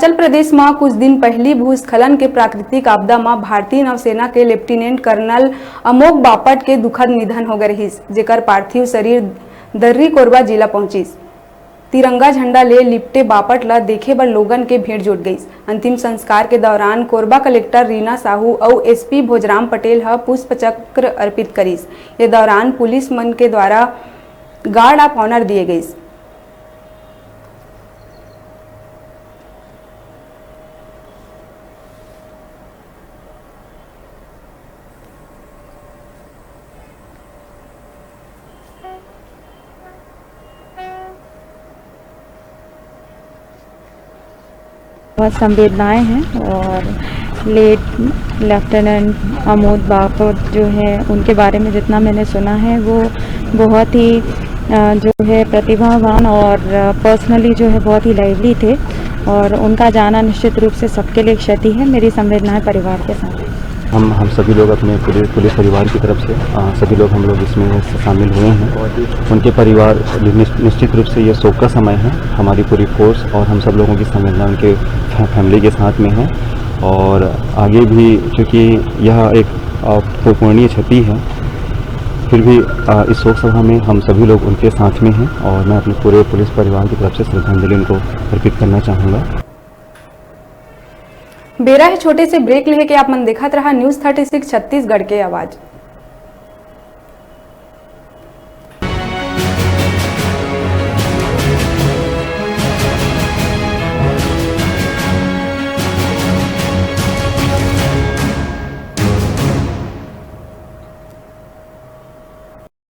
हिमाचल प्रदेश में कुछ दिन पहली भूस्खलन के प्राकृतिक आपदा में भारतीय नौसेना के लेफ्टिनेंट कर्नल अमोघ बापट के दुखद निधन हो गए रहिस, जेकर पार्थिव शरीर दर्री कोरबा जिला पहुंचिस। तिरंगा झंडा ले लिपटे बापट ला देखे बर लोगन के भीड़ जुट गई। अंतिम संस्कार के दौरान कोरबा कलेक्टर रीना साहू और एसपी भोजराम पटेल ह पुष्प चक्र अर्पित करिस। ये दौरान पुलिस मन के द्वारा गार्ड ऑफ ऑनर दिए गई। बहुत संवेदनाएं हैं और लेट लेफ्टिनेंट अमोघ बापट जो है उनके बारे में जितना मैंने सुना है वो बहुत ही जो है प्रतिभावान और पर्सनली जो है बहुत ही लाइवली थे और उनका जाना निश्चित रूप से सबके लिए क्षति है। मेरी संवेदनाएं परिवार के साथ हैं। हम सभी लोग अपने पुलिस परिवार की तरफ से सभी लोग हम लोग इसमें शामिल हुए हैं। उनके परिवार निश्चित रूप से ये शोक का समय है। हमारी पूरी फोर्स और हम सब लोगों की संवेदना उनके फैमिली के साथ में है और आगे भी क्योंकि यह एक पूर्णीय क्षति है, फिर भी इस शोक सभा में हम सभी लोग उनके साथ में हैं और मैं अपने पूरे पुलिस परिवार की तरफ से श्रद्धांजलि उनको अर्पित करना चाहूँगा। बेरा है छोटे से ब्रेक लेके आप मन देखत रहा न्यूज़ 36 छत्तीसगढ़ के आवाज़।